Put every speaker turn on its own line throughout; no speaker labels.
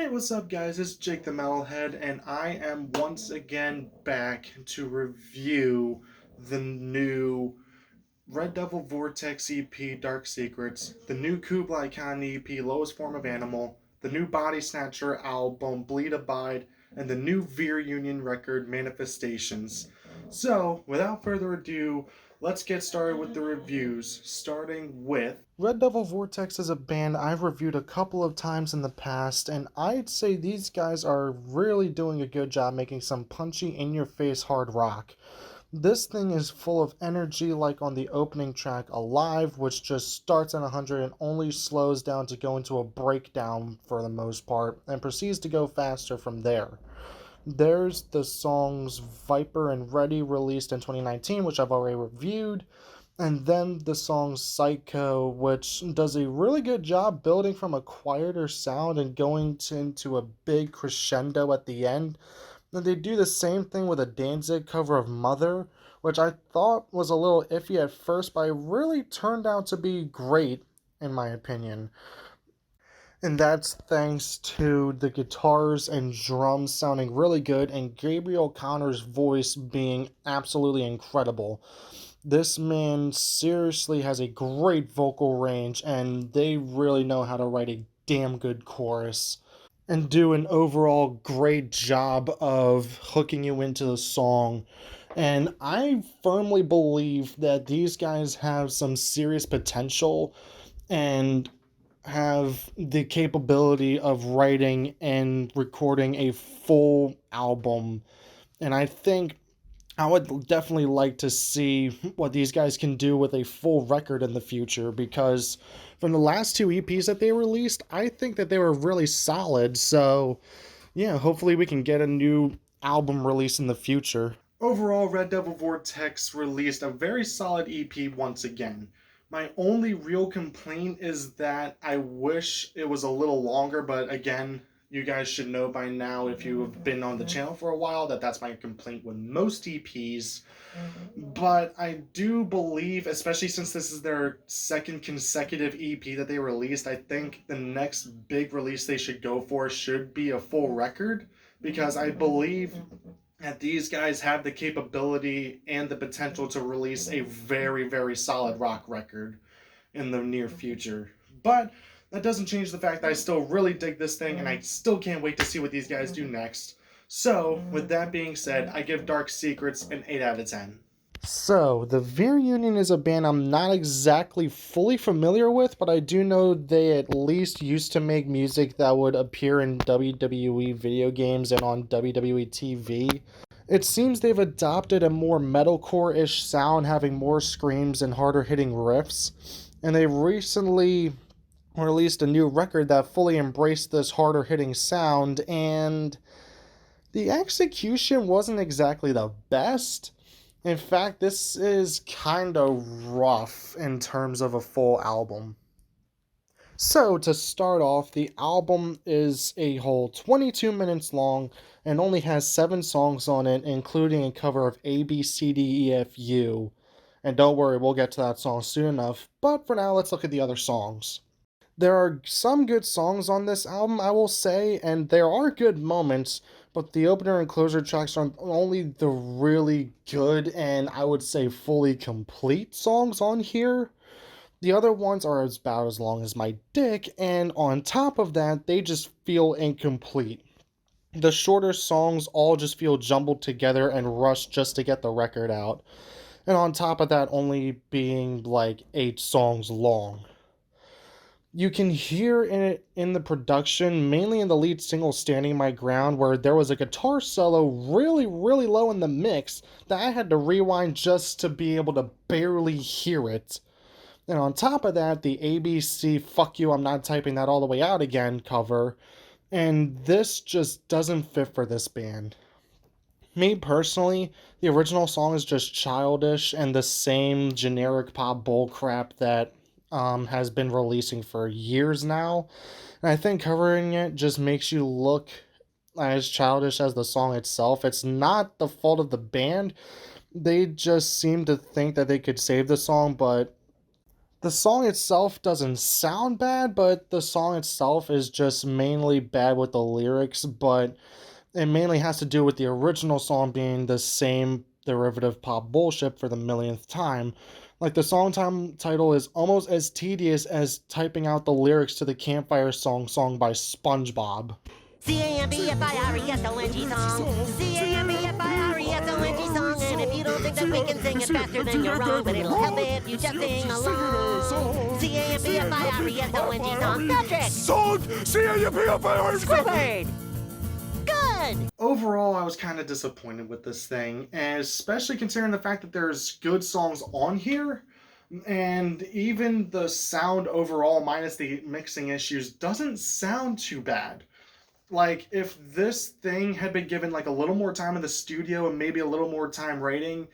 Hey, what's up, guys? It's Jake the Metalhead, and I am once again back to review the new Red Devil Vortex EP Dark Secrets, the new Kublai Khan EP Lowest Form of Animal, the new Bodysnatcher album Bleed Abide, and the new Veer Union record Manifestations. So, without further ado, let's get started with the reviews, starting with Red Devil Vortex is a band I've reviewed a couple of times in the past, and I'd say these guys are really doing a good job making some punchy, in your face hard rock. This thing is full of energy, like on the opening track Alive, which just starts at 100 and only slows down to go into a breakdown for the most part, and proceeds to go faster from there. There's the songs Viper and Ready, released in 2019, which I've already reviewed, and then the song Psycho, which does a really good job building from a quieter sound and going into a big crescendo at the end. And they do the same thing with a Danzig cover of Mother, which I thought was a little iffy at first, but it really turned out to be great, in my opinion. And that's thanks to the guitars and drums sounding really good and Gabriel Connor's voice being absolutely incredible. This man seriously has a great vocal range, and they really know how to write a damn good chorus and do an overall great job of hooking you into the song. And I firmly believe that these guys have some serious potential and have the capability of writing and recording a full album. And I think I would definitely like to see what these guys can do with a full record in the future, because from the last two EPs that they released, I think that they were really solid. So, yeah, hopefully we can get a new album release in the future. Overall, Red Devil Vortex released a very solid EP once again. My only real complaint is that I wish it was a little longer, but again, you guys should know by now, if you have been on the channel for a while, that that's my complaint with most EPs. But I do believe, especially since this is their second consecutive EP that they released, I think the next big release they should go for should be a full record, because I believe that these guys have the capability and the potential to release a very, very solid rock record in the near future. But that doesn't change the fact that I still really dig this thing, and I still can't wait to see what these guys do next. So, with that being said, I give Dark Secrets an 8 out of 10. So, the Veer Union is a band I'm not exactly fully familiar with, but I do know they at least used to make music that would appear in WWE video games and on WWE TV. It seems they've adopted a more metalcore-ish sound, having more screams and harder hitting riffs, and they recently released a new record that fully embraced this harder hitting sound, and the execution wasn't exactly the best. In fact, this is kind of rough in terms of a full album. So, to start off, the album is a whole 22 minutes long and only has 7 songs on it, including a cover of A B C D E F U. And don't worry, we'll get to that song soon enough, but for now, let's look at the other songs. There are some good songs on this album, I will say, and there are good moments, but the opener and closer tracks are only the really good and I would say fully complete songs on here. The other ones are about as long as my dick, and on top of that, they just feel incomplete. The shorter songs all just feel jumbled together and rushed just to get the record out. And on top of that, only being like 8 songs long. You can hear it in the production, mainly in the lead single Standing My Ground, where there was a guitar solo really, really low in the mix that I had to rewind just to be able to barely hear it. And on top of that, the ABC Fuck You, I'm Not Typing That All the Way Out Again cover, and this just doesn't fit for this band. Me personally, the original song is just childish and the same generic pop bullcrap that has been releasing for years now. And I think covering it just makes you look as childish as the song itself. It's not the fault of the band. They just seem to think that they could save the song, but The song itself doesn't sound bad, but the song itself is just mainly bad with the lyrics, but it mainly has to do with the original song being the same derivative pop bullshit for the millionth time. Like the title is almost as tedious as typing out the lyrics to the Campfire song by SpongeBob.
Campfiresong song. Campfiresong song. And if you don't think that we can sing it faster, then you're wrong. But it'll help if you just sing along. Campfiresong song. Patrick.
Song.
Squidward. Good.
Overall, I was kind of disappointed with this thing, and especially considering the fact that there's good songs on here, and even the sound overall, minus the mixing issues, doesn't sound too bad. Like, if this thing had been given like a little more time in the studio and maybe a little more time writing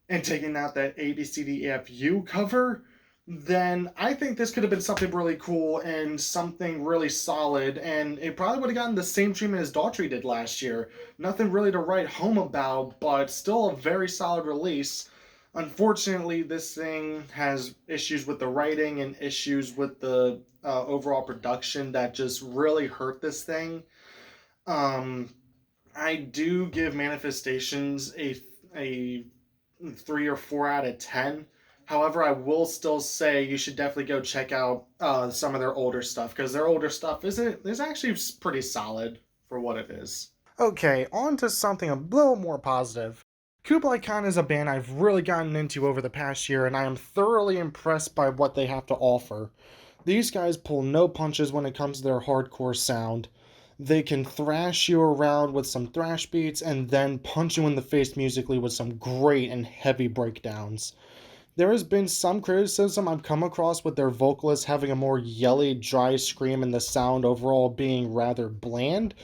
and taking out that ABCDEFU cover, then I think this could have been something really cool and something really solid, and it probably would have gotten the same treatment as Daughtry did last year. Nothing really to write home about, but still a very solid release. Unfortunately, this thing has issues with the writing and issues with the overall production that just really hurt this thing. I do give Manifestations a 3 or 4 out of 10. However, I will still say you should definitely go check out some of their older stuff, because their older stuff is actually pretty solid for what it is. Okay, on to something a little more positive. Kublai Khan is a band I've really gotten into over the past year, and I am thoroughly impressed by what they have to offer. These guys pull no punches when it comes to their hardcore sound. They can thrash you around with some thrash beats and then punch you in the face musically with some great and heavy breakdowns. There has been some criticism I've come across with their vocalists having a more yelly, dry scream and the sound overall being rather bland,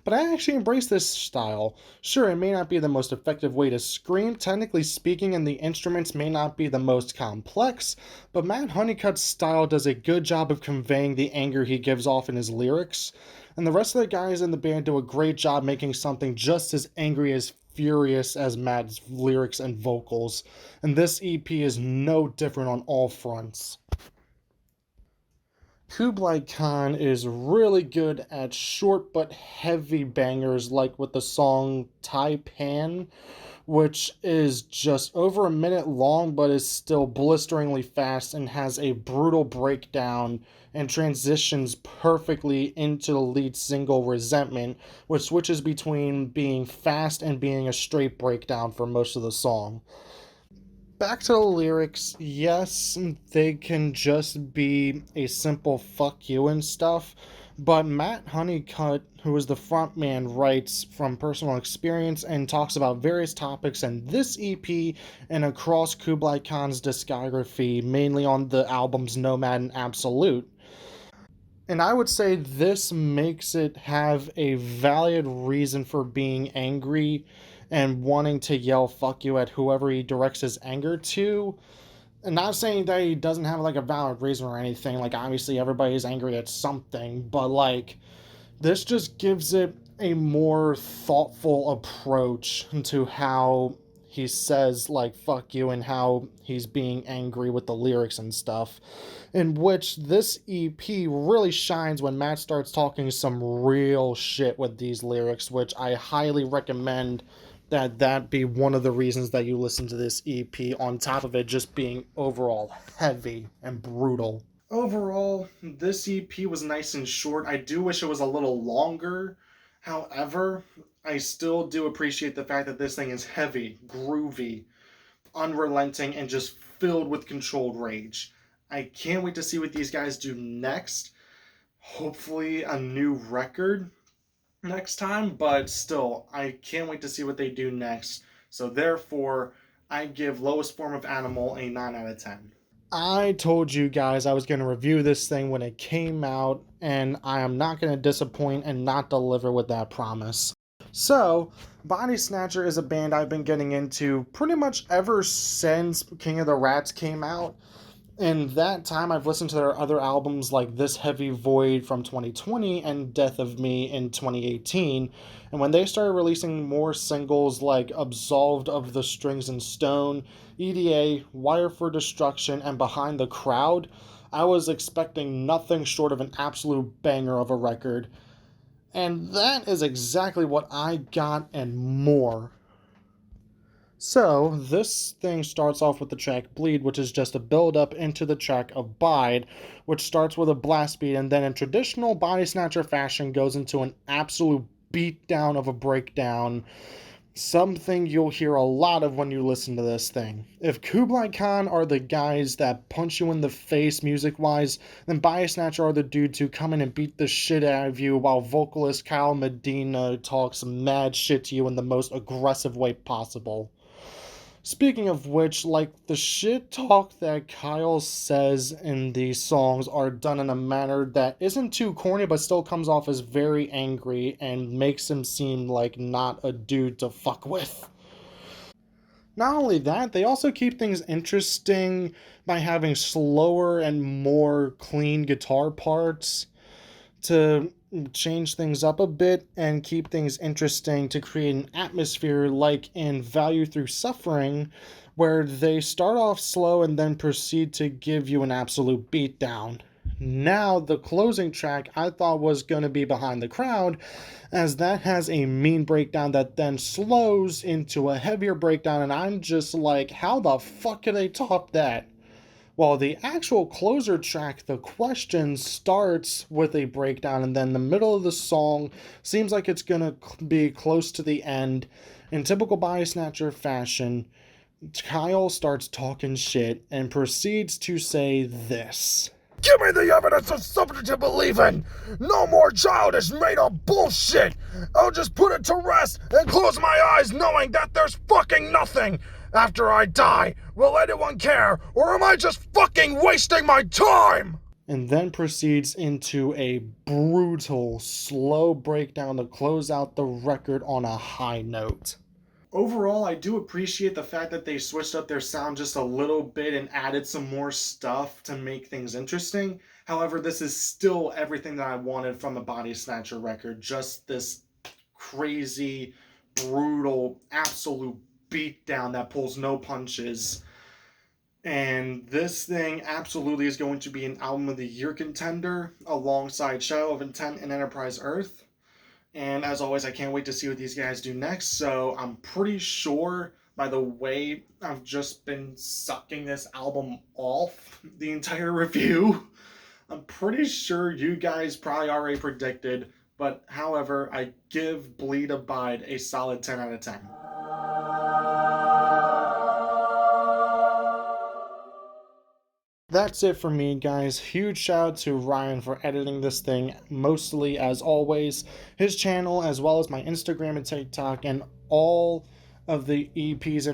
but I actually embrace this style. Sure, it may not be the most effective way to scream, technically speaking, and the instruments may not be the most complex, but Matt Honeycutt's style does a good job of conveying the anger he gives off in his lyrics, and the rest of the guys in the band do a great job making something just as angry as furious as Matt's lyrics and vocals, and this EP is no different on all fronts. Kublai Khan is really good at short but heavy bangers, like with the song Taipan, which is just over a minute long but is still blisteringly fast and has a brutal breakdown and transitions perfectly into the lead single Resentment, which switches between being fast and being a straight breakdown for most of the song. Back to the lyrics, yes, they can just be a simple fuck you and stuff, but Matt Honeycutt, who is the frontman, writes from personal experience and talks about various topics in this EP and across Kublai Khan's discography, mainly on the albums Nomad and Absolute. And I would say this makes it have a valid reason for being angry and wanting to yell fuck you at whoever he directs his anger to. And not saying that he doesn't have like a valid reason or anything, like obviously everybody's angry at something, but like this just gives it a more thoughtful approach to how he says like fuck you and how he's being angry with the lyrics and stuff, in which this EP really shines when Matt starts talking some real shit with these lyrics, which I highly recommend that be one of the reasons that you listen to this EP, on top of it just being overall heavy and brutal. Overall, this EP was nice and short. I do wish it was a little longer. However, I still do appreciate the fact that this thing is heavy, groovy, unrelenting, and just filled with controlled rage. I can't wait to see what these guys do next. Hopefully a new record next time, but still, I can't wait to see what they do next. So therefore, I give Lowest Form of Animal a 9 out of 10. I told you guys I was going to review this thing when it came out, and I am not going to disappoint and not deliver with that promise. So, Bodysnatcher is a band I've been getting into pretty much ever since King of the Rats came out. In that time, I've listened to their other albums like This Heavy Void from 2020 and Death of Me in 2018. And when they started releasing more singles like Absolved of the Strings and Stone, EDA, Wire for Destruction, and Behind the Crowd, I was expecting nothing short of an absolute banger of a record. And that is exactly what I got and more. So, this thing starts off with the track Bleed, which is just a build up into the track Abide, which starts with a blast beat and then in traditional Bodysnatcher fashion goes into an absolute beatdown of a breakdown. Something you'll hear a lot of when you listen to this thing. If Kublai Khan are the guys that punch you in the face music-wise, then Bodysnatcher are the dudes who come in and beat the shit out of you while vocalist Kyle Medina talks mad shit to you in the most aggressive way possible. Speaking of which, like, the shit talk that Kyle says in these songs are done in a manner that isn't too corny but still comes off as very angry and makes him seem like not a dude to fuck with. Not only that, they also keep things interesting by having slower and more clean guitar parts to change things up a bit and keep things interesting to create an atmosphere like in Value Through Suffering, where they start off slow and then proceed to give you an absolute beatdown. Now, the closing track I thought was going to be Behind the Crowd, as that has a mean breakdown that then slows into a heavier breakdown, and I'm just like, how the fuck can they top that? While the actual closer track, The Question, starts with a breakdown, and then the middle of the song seems like it's gonna be close to the end. In typical Bodysnatcher fashion, Kyle starts talking shit and proceeds to say this.
Give me the evidence of something to believe in! No more childish made-up bullshit! I'll just put it to rest and close my eyes knowing that there's fucking nothing! After I die, will anyone care, or am I just fucking wasting my time?
And then proceeds into a brutal, slow breakdown to close out the record on a high note. Overall, I do appreciate the fact that they switched up their sound just a little bit and added some more stuff to make things interesting. However, this is still everything that I wanted from a Bodysnatcher record. Just this crazy, brutal, absolute beatdown that pulls no punches. And this thing absolutely is going to be an Album of the Year contender alongside Shadow of Intent and Enterprise Earth. And as always, I can't wait to see what these guys do next. So I'm pretty sure by the way I've just been sucking this album off the entire review, I'm pretty sure you guys probably already predicted. But however, I give Bleed Abide a solid 10 out of 10. That's it for me, guys. Huge shout out to Ryan for editing this thing, mostly as always. His channel, as well as my Instagram and TikTok, and all of the EPs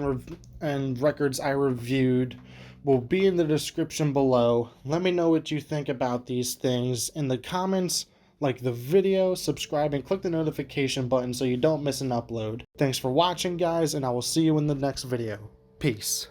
and records I reviewed will be in the description below. Let me know what you think about these things in the comments. Like the video, subscribe, and click the notification button so you don't miss an upload. Thanks for watching, guys, and I will see you in the next video. Peace.